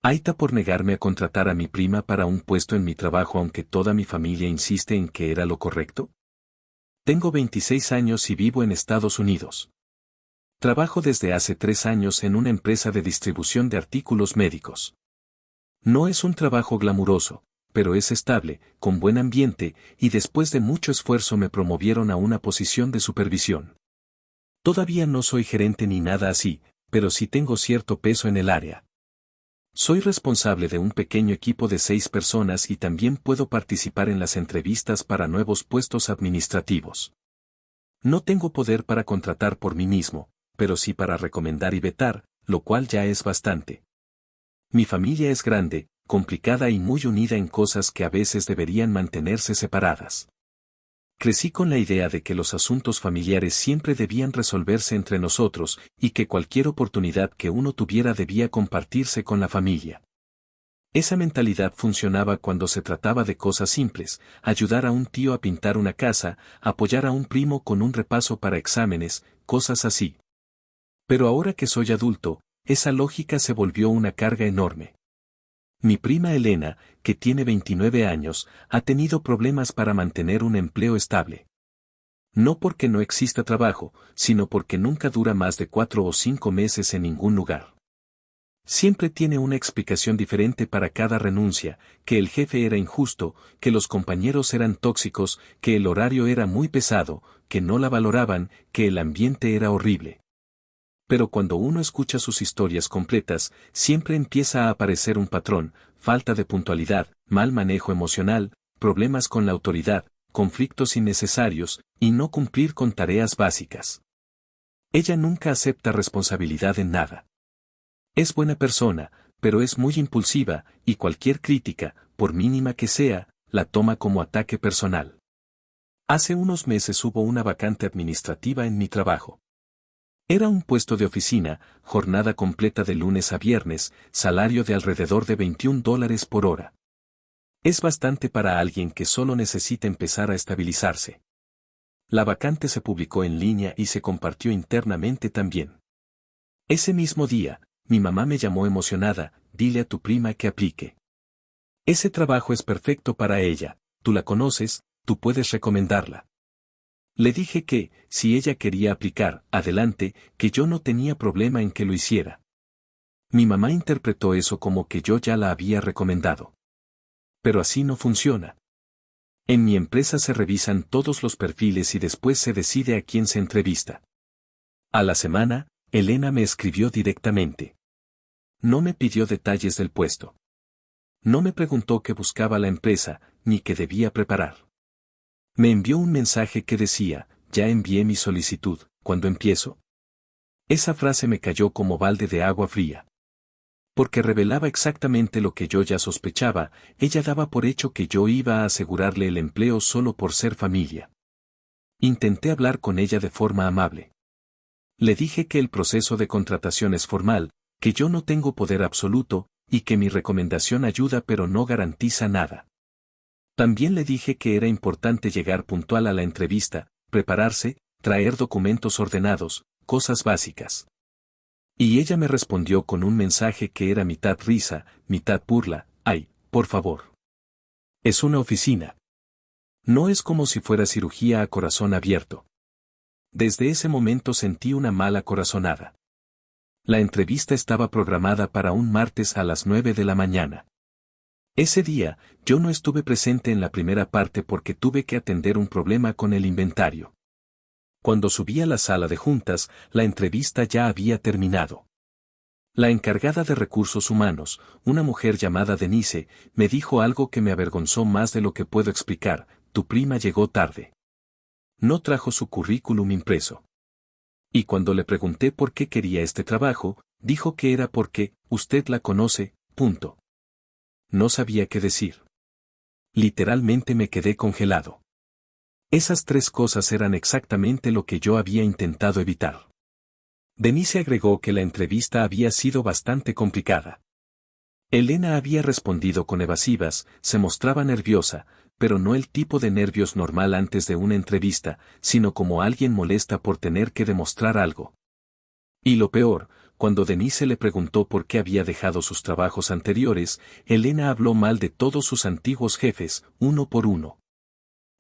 Aita por negarme a contratar a mi prima para un puesto en mi trabajo aunque toda mi familia insiste en que era lo correcto. Tengo 26 años y vivo en Estados Unidos. Trabajo desde hace 3 años en una empresa de distribución de artículos médicos. No es un trabajo glamuroso, pero es estable, con buen ambiente, y después de mucho esfuerzo me promovieron a una posición de supervisión. Todavía no soy gerente ni nada así, pero sí tengo cierto peso en el área. Soy responsable de un pequeño equipo de 6 personas y también puedo participar en las entrevistas para nuevos puestos administrativos. No tengo poder para contratar por mí mismo, pero sí para recomendar y vetar, lo cual ya es bastante. Mi familia es grande, complicada y muy unida en cosas que a veces deberían mantenerse separadas. Crecí con la idea de que los asuntos familiares siempre debían resolverse entre nosotros y que cualquier oportunidad que uno tuviera debía compartirse con la familia. Esa mentalidad funcionaba cuando se trataba de cosas simples, ayudar a un tío a pintar una casa, apoyar a un primo con un repaso para exámenes, cosas así. Pero ahora que soy adulto, esa lógica se volvió una carga enorme. Mi prima Elena, que tiene 29 años, ha tenido problemas para mantener un empleo estable. No porque no exista trabajo, sino porque nunca dura más de 4 o 5 meses en ningún lugar. Siempre tiene una explicación diferente para cada renuncia, que el jefe era injusto, que los compañeros eran tóxicos, que el horario era muy pesado, que no la valoraban, que el ambiente era horrible. Pero cuando uno escucha sus historias completas, siempre empieza a aparecer un patrón: falta de puntualidad, mal manejo emocional, problemas con la autoridad, conflictos innecesarios, y no cumplir con tareas básicas. Ella nunca acepta responsabilidad en nada. Es buena persona, pero es muy impulsiva, y cualquier crítica, por mínima que sea, la toma como ataque personal. Hace unos meses hubo una vacante administrativa en mi trabajo. Era un puesto de oficina, jornada completa de lunes a viernes, salario de alrededor de $21 por hora. Es bastante para alguien que solo necesita empezar a estabilizarse. La vacante se publicó en línea y se compartió internamente también. Ese mismo día, mi mamá me llamó emocionada: dile a tu prima que aplique. Ese trabajo es perfecto para ella, tú la conoces, tú puedes recomendarla. Le dije que, si ella quería aplicar, adelante, que yo no tenía problema en que lo hiciera. Mi mamá interpretó eso como que yo ya la había recomendado. Pero así no funciona. En mi empresa se revisan todos los perfiles y después se decide a quién se entrevista. A la semana, Elena me escribió directamente. No me pidió detalles del puesto. No me preguntó qué buscaba la empresa, ni qué debía preparar. Me envió un mensaje que decía: ya envié mi solicitud, ¿cuándo empiezo? Esa frase me cayó como balde de agua fría. Porque revelaba exactamente lo que yo ya sospechaba: ella daba por hecho que yo iba a asegurarle el empleo solo por ser familia. Intenté hablar con ella de forma amable. Le dije que el proceso de contratación es formal, que yo no tengo poder absoluto, y que mi recomendación ayuda pero no garantiza nada. También le dije que era importante llegar puntual a la entrevista, prepararse, traer documentos ordenados, cosas básicas. Y ella me respondió con un mensaje que era mitad risa, mitad burla: ay, por favor. Es una oficina. No es como si fuera cirugía a corazón abierto. Desde ese momento sentí una mala corazonada. La entrevista estaba programada para un martes a las 9 de la mañana. Ese día, yo no estuve presente en la primera parte porque tuve que atender un problema con el inventario. Cuando subí a la sala de juntas, la entrevista ya había terminado. La encargada de recursos humanos, una mujer llamada Denise, me dijo algo que me avergonzó más de lo que puedo explicar: tu prima llegó tarde. No trajo su currículum impreso. Y cuando le pregunté por qué quería este trabajo, dijo que era porque, usted la conoce, punto. No sabía qué decir. Literalmente me quedé congelado. Esas 3 cosas eran exactamente lo que yo había intentado evitar. Denise agregó que la entrevista había sido bastante complicada. Elena había respondido con evasivas, se mostraba nerviosa, pero no el tipo de nervios normal antes de una entrevista, sino como alguien molesta por tener que demostrar algo. Y lo peor, Cuando Denise le preguntó por qué había dejado sus trabajos anteriores, Elena habló mal de todos sus antiguos jefes, uno por uno.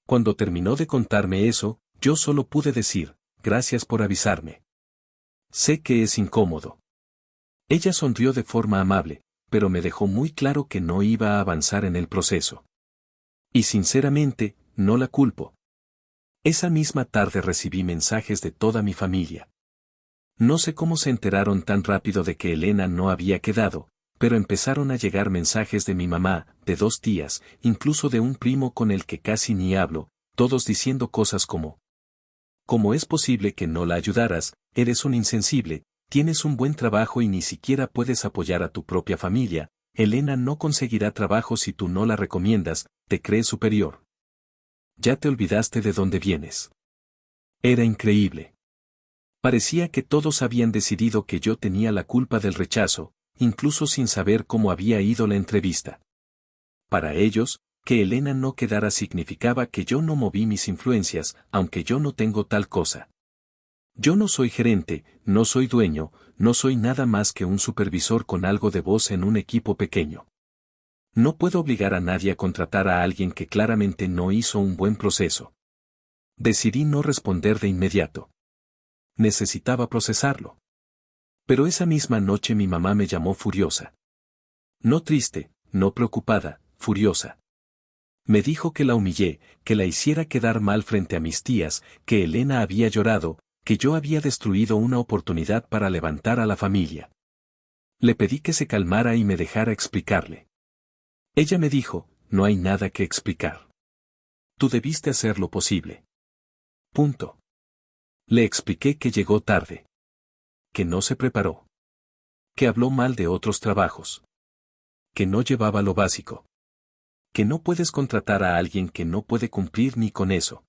Cuando terminó de contarme eso, yo solo pude decir, gracias por avisarme. Sé que es incómodo. Ella sonrió de forma amable, pero me dejó muy claro que no iba a avanzar en el proceso. Y sinceramente, no la culpo. Esa misma tarde recibí mensajes de toda mi familia. No sé cómo se enteraron tan rápido de que Elena no había quedado, pero empezaron a llegar mensajes de mi mamá, de 2 tías, incluso de un primo con el que casi ni hablo, todos diciendo cosas como: ¿cómo es posible que no la ayudaras? Eres un insensible, tienes un buen trabajo y ni siquiera puedes apoyar a tu propia familia. Elena no conseguirá trabajo si tú no la recomiendas, te crees superior. Ya te olvidaste de dónde vienes. Era increíble. Parecía que todos habían decidido que yo tenía la culpa del rechazo, incluso sin saber cómo había ido la entrevista. Para ellos, que Elena no quedara significaba que yo no moví mis influencias, aunque yo no tengo tal cosa. Yo no soy gerente, no soy dueño, no soy nada más que un supervisor con algo de voz en un equipo pequeño. No puedo obligar a nadie a contratar a alguien que claramente no hizo un buen proceso. Decidí no responder de inmediato. Necesitaba procesarlo. Pero esa misma noche mi mamá me llamó furiosa. No triste, no preocupada, furiosa. Me dijo que la humillé, que la hiciera quedar mal frente a mis tías, que Elena había llorado, que yo había destruido una oportunidad para levantar a la familia. Le pedí que se calmara y me dejara explicarle. Ella me dijo, no hay nada que explicar. Tú debiste hacer lo posible. Punto. Le expliqué que llegó tarde. Que no se preparó. Que habló mal de otros trabajos. Que no llevaba lo básico. Que no puedes contratar a alguien que no puede cumplir ni con eso.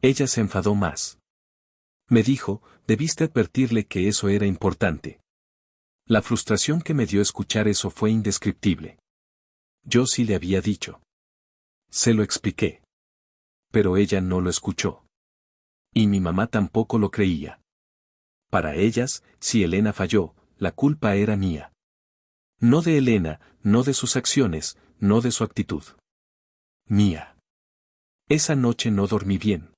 Ella se enfadó más. Me dijo, debiste advertirle que eso era importante. La frustración que me dio escuchar eso fue indescriptible. Yo sí le había dicho. Se lo expliqué. Pero ella no lo escuchó. Y mi mamá tampoco lo creía. Para ellas, si Elena falló, la culpa era mía. No de Elena, no de sus acciones, no de su actitud. Mía. Esa noche no dormí bien.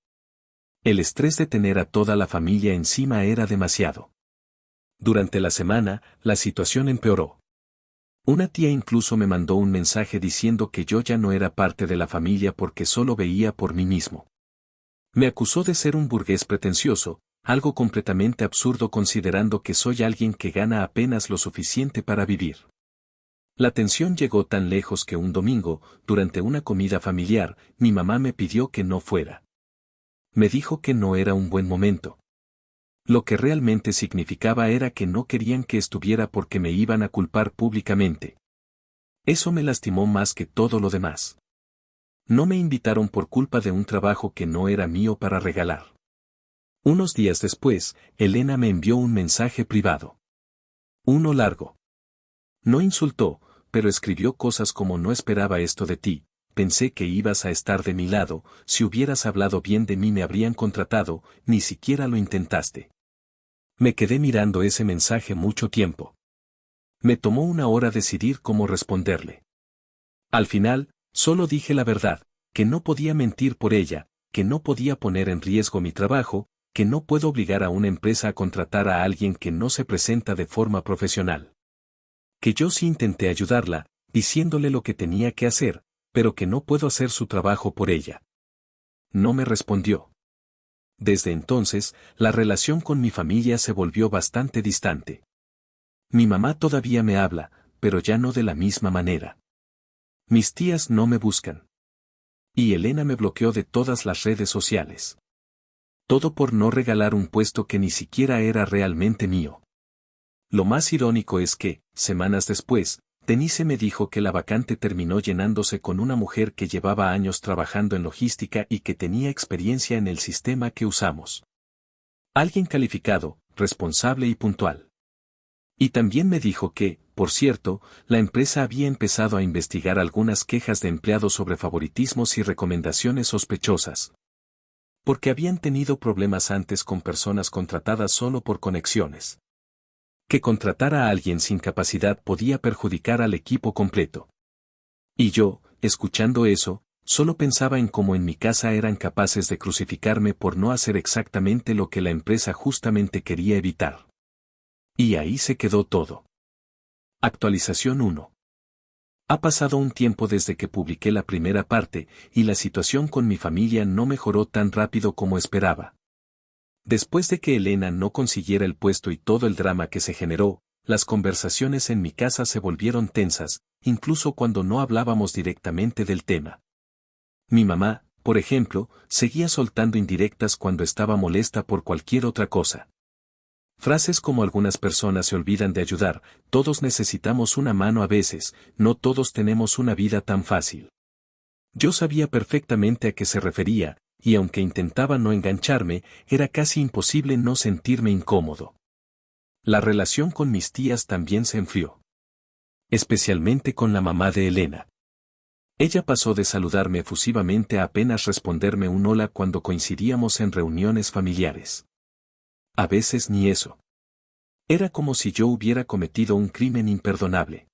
El estrés de tener a toda la familia encima era demasiado. Durante la semana, la situación empeoró. Una tía incluso me mandó un mensaje diciendo que yo ya no era parte de la familia porque solo veía por mí mismo. Me acusó de ser un burgués pretencioso, algo completamente absurdo considerando que soy alguien que gana apenas lo suficiente para vivir. La tensión llegó tan lejos que un domingo, durante una comida familiar, mi mamá me pidió que no fuera. Me dijo que no era un buen momento. Lo que realmente significaba era que no querían que estuviera porque me iban a culpar públicamente. Eso me lastimó más que todo lo demás. No me invitaron por culpa de un trabajo que no era mío para regalar. Unos días después, Elena me envió un mensaje privado. Uno largo. No insultó, pero escribió cosas como no esperaba esto de ti, pensé que ibas a estar de mi lado, si hubieras hablado bien de mí me habrían contratado, ni siquiera lo intentaste. Me quedé mirando ese mensaje mucho tiempo. Me tomó una hora decidir cómo responderle. Al final, solo dije la verdad, que no podía mentir por ella, que no podía poner en riesgo mi trabajo, que no puedo obligar a una empresa a contratar a alguien que no se presenta de forma profesional. Que yo sí intenté ayudarla, diciéndole lo que tenía que hacer, pero que no puedo hacer su trabajo por ella. No me respondió. Desde entonces, la relación con mi familia se volvió bastante distante. Mi mamá todavía me habla, pero ya no de la misma manera. Mis tías no me buscan. Y Elena me bloqueó de todas las redes sociales. Todo por no regalar un puesto que ni siquiera era realmente mío. Lo más irónico es que, semanas después, Denise me dijo que la vacante terminó llenándose con una mujer que llevaba años trabajando en logística y que tenía experiencia en el sistema que usamos. Alguien calificado, responsable y puntual. Y también me dijo que, por cierto, la empresa había empezado a investigar algunas quejas de empleados sobre favoritismos y recomendaciones sospechosas. Porque habían tenido problemas antes con personas contratadas solo por conexiones. Que contratar a alguien sin capacidad podía perjudicar al equipo completo. Y yo, escuchando eso, solo pensaba en cómo en mi casa eran capaces de crucificarme por no hacer exactamente lo que la empresa justamente quería evitar. Y ahí se quedó todo. Actualización 1. Ha pasado un tiempo desde que publiqué la primera parte, y la situación con mi familia no mejoró tan rápido como esperaba. Después de que Elena no consiguiera el puesto y todo el drama que se generó, las conversaciones en mi casa se volvieron tensas, incluso cuando no hablábamos directamente del tema. Mi mamá, por ejemplo, seguía soltando indirectas cuando estaba molesta por cualquier otra cosa. Frases como algunas personas se olvidan de ayudar, todos necesitamos una mano a veces, no todos tenemos una vida tan fácil. Yo sabía perfectamente a qué se refería, y aunque intentaba no engancharme, era casi imposible no sentirme incómodo. La relación con mis tías también se enfrió. Especialmente con la mamá de Elena. Ella pasó de saludarme efusivamente a apenas responderme un hola cuando coincidíamos en reuniones familiares. A veces ni eso. Era como si yo hubiera cometido un crimen imperdonable.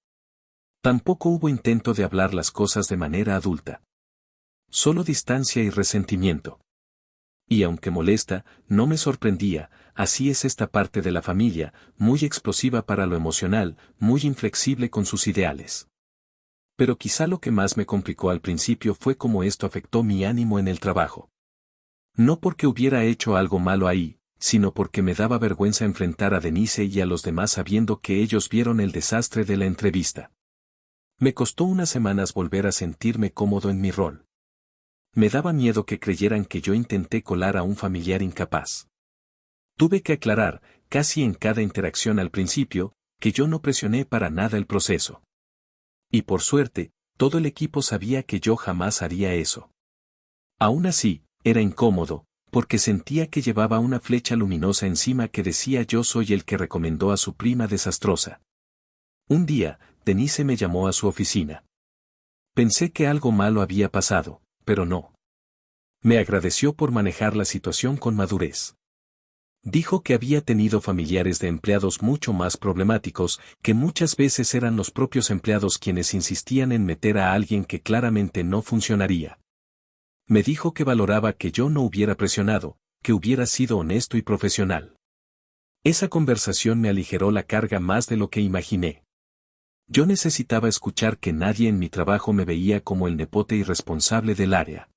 Tampoco hubo intento de hablar las cosas de manera adulta. Solo distancia y resentimiento. Y aunque molesta, no me sorprendía, así es esta parte de la familia, muy explosiva para lo emocional, muy inflexible con sus ideales. Pero quizá lo que más me complicó al principio fue cómo esto afectó mi ánimo en el trabajo. No porque hubiera hecho algo malo ahí, sino porque me daba vergüenza enfrentar a Denise y a los demás sabiendo que ellos vieron el desastre de la entrevista. Me costó unas semanas volver a sentirme cómodo en mi rol. Me daba miedo que creyeran que yo intenté colar a un familiar incapaz. Tuve que aclarar, casi en cada interacción al principio, que yo no presioné para nada el proceso. Y por suerte, todo el equipo sabía que yo jamás haría eso. Aún así, era incómodo, porque sentía que llevaba una flecha luminosa encima que decía yo soy el que recomendó a su prima desastrosa. Un día, Denise me llamó a su oficina. Pensé que algo malo había pasado, pero no. Me agradeció por manejar la situación con madurez. Dijo que había tenido familiares de empleados mucho más problemáticos, que muchas veces eran los propios empleados quienes insistían en meter a alguien que claramente no funcionaría. Me dijo que valoraba que yo no hubiera presionado, que hubiera sido honesto y profesional. Esa conversación me aligeró la carga más de lo que imaginé. Yo necesitaba escuchar que nadie en mi trabajo me veía como el nepote irresponsable del área.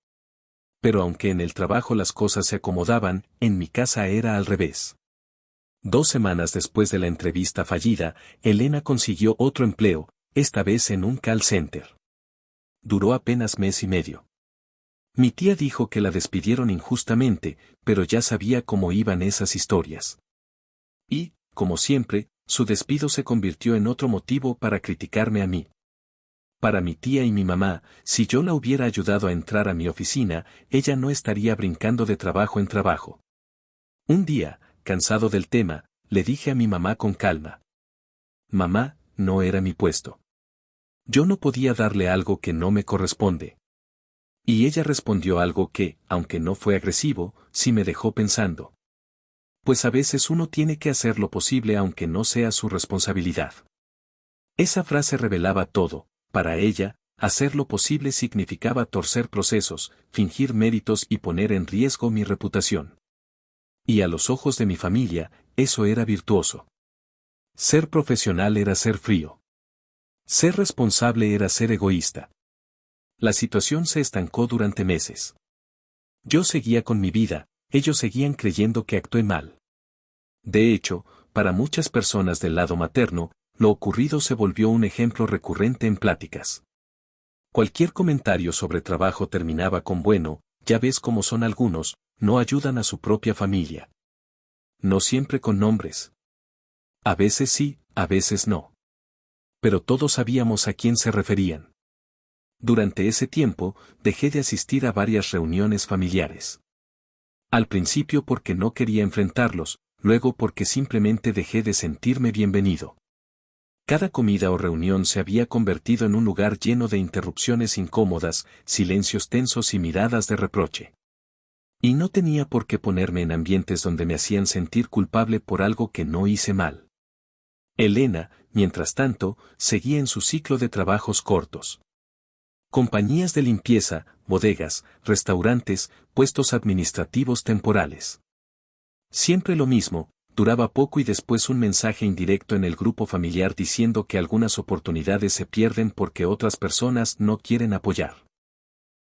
Pero aunque en el trabajo las cosas se acomodaban, en mi casa era al revés. 2 semanas después de la entrevista fallida, Elena consiguió otro empleo, esta vez en un call center. Duró apenas mes y medio. Mi tía dijo que la despidieron injustamente, pero ya sabía cómo iban esas historias. Y, como siempre, su despido se convirtió en otro motivo para criticarme a mí. Para mi tía y mi mamá, si yo la hubiera ayudado a entrar a mi oficina, ella no estaría brincando de trabajo en trabajo. Un día, cansado del tema, le dije a mi mamá con calma. Mamá, no era mi puesto. Yo no podía darle algo que no me corresponde. Y ella respondió algo que, aunque no fue agresivo, sí me dejó pensando. Pues a veces uno tiene que hacer lo posible aunque no sea su responsabilidad. Esa frase revelaba todo. Para ella, hacer lo posible significaba torcer procesos, fingir méritos y poner en riesgo mi reputación. Y a los ojos de mi familia, eso era virtuoso. Ser profesional era ser frío. Ser responsable era ser egoísta. La situación se estancó durante meses. Yo seguía con mi vida, ellos seguían creyendo que actué mal. De hecho, para muchas personas del lado materno, lo ocurrido se volvió un ejemplo recurrente en pláticas. Cualquier comentario sobre trabajo terminaba con bueno, ya ves cómo son algunos, no ayudan a su propia familia. No siempre con nombres. A veces sí, a veces no. Pero todos sabíamos a quién se referían. Durante ese tiempo, dejé de asistir a varias reuniones familiares. Al principio porque no quería enfrentarlos, luego porque simplemente dejé de sentirme bienvenido. Cada comida o reunión se había convertido en un lugar lleno de interrupciones incómodas, silencios tensos y miradas de reproche. Y no tenía por qué ponerme en ambientes donde me hacían sentir culpable por algo que no hice mal. Elena, mientras tanto, seguía en su ciclo de trabajos cortos. Compañías de limpieza, bodegas, restaurantes, puestos administrativos temporales. Siempre lo mismo, duraba poco y después un mensaje indirecto en el grupo familiar diciendo que algunas oportunidades se pierden porque otras personas no quieren apoyar.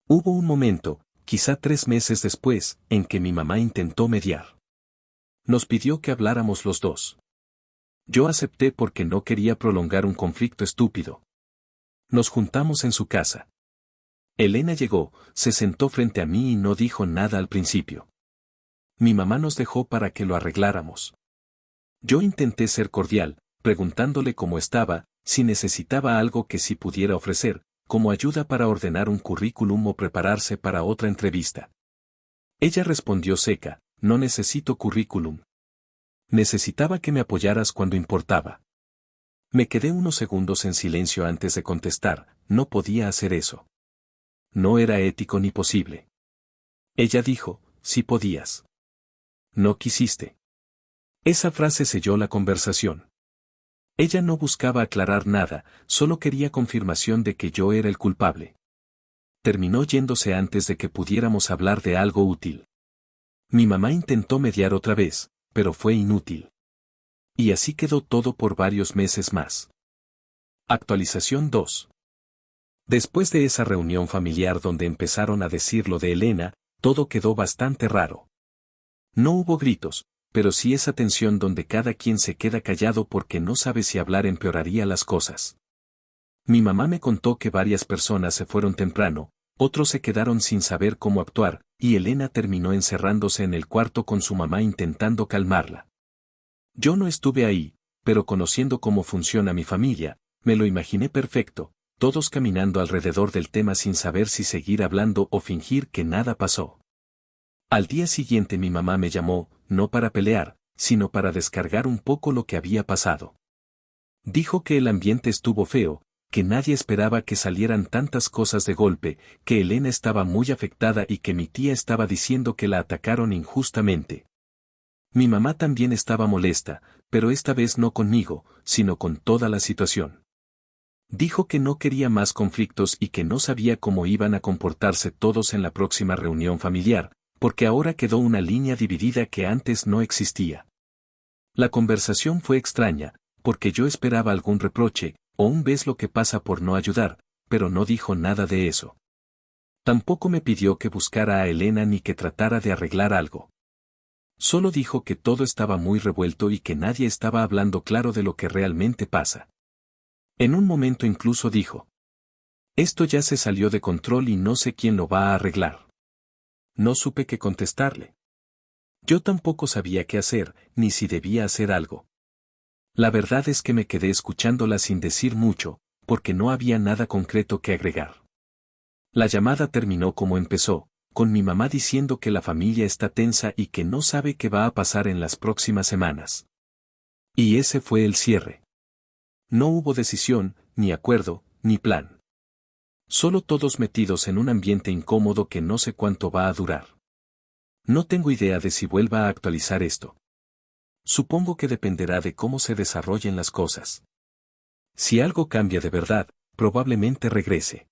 Hubo un momento, quizá 3 meses después, en que mi mamá intentó mediar. Nos pidió que habláramos los dos. Yo acepté porque no quería prolongar un conflicto estúpido. Nos juntamos en su casa. Elena llegó, se sentó frente a mí y no dijo nada al principio. Mi mamá nos dejó para que lo arregláramos. Yo intenté ser cordial, preguntándole cómo estaba, si necesitaba algo que sí pudiera ofrecer, como ayuda para ordenar un currículum o prepararse para otra entrevista. Ella respondió seca, no necesito currículum. Necesitaba que me apoyaras cuando importaba. Me quedé unos segundos en silencio antes de contestar, no podía hacer eso. No era ético ni posible. Ella dijo, sí podías. No quisiste. Esa frase selló la conversación. Ella no buscaba aclarar nada, solo quería confirmación de que yo era el culpable. Terminó yéndose antes de que pudiéramos hablar de algo útil. Mi mamá intentó mediar otra vez, pero fue inútil. Y así quedó todo por varios meses más. Actualización 2. Después de esa reunión familiar donde empezaron a decir lo de Elena, todo quedó bastante raro. No hubo gritos, pero sí esa tensión donde cada quien se queda callado porque no sabe si hablar empeoraría las cosas. Mi mamá me contó que varias personas se fueron temprano, otros se quedaron sin saber cómo actuar, y Elena terminó encerrándose en el cuarto con su mamá intentando calmarla. Yo no estuve ahí, pero conociendo cómo funciona mi familia, me lo imaginé perfecto, todos caminando alrededor del tema sin saber si seguir hablando o fingir que nada pasó. Al día siguiente mi mamá me llamó, no para pelear, sino para descargar un poco lo que había pasado. Dijo que el ambiente estuvo feo, que nadie esperaba que salieran tantas cosas de golpe, que Elena estaba muy afectada y que mi tía estaba diciendo que la atacaron injustamente. Mi mamá también estaba molesta, pero esta vez no conmigo, sino con toda la situación. Dijo que no quería más conflictos y que no sabía cómo iban a comportarse todos en la próxima reunión familiar, porque ahora quedó una línea dividida que antes no existía. La conversación fue extraña, porque yo esperaba algún reproche, o un ves lo que pasa por no ayudar, pero no dijo nada de eso. Tampoco me pidió que buscara a Elena ni que tratara de arreglar algo. Solo dijo que todo estaba muy revuelto y que nadie estaba hablando claro de lo que realmente pasa. En un momento incluso dijo: esto ya se salió de control y no sé quién lo va a arreglar. No supe qué contestarle. Yo tampoco sabía qué hacer, ni si debía hacer algo. La verdad es que me quedé escuchándola sin decir mucho, porque no había nada concreto que agregar. La llamada terminó como empezó, con mi mamá diciendo que la familia está tensa y que no sabe qué va a pasar en las próximas semanas. Y ese fue el cierre. No hubo decisión, ni acuerdo, ni plan. Solo todos metidos en un ambiente incómodo que no sé cuánto va a durar. No tengo idea de si vuelva a actualizar esto. Supongo que dependerá de cómo se desarrollen las cosas. Si algo cambia de verdad, probablemente regrese.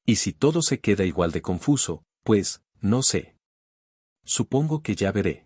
Y si todo se queda igual de confuso, pues, no sé. Supongo que ya veré.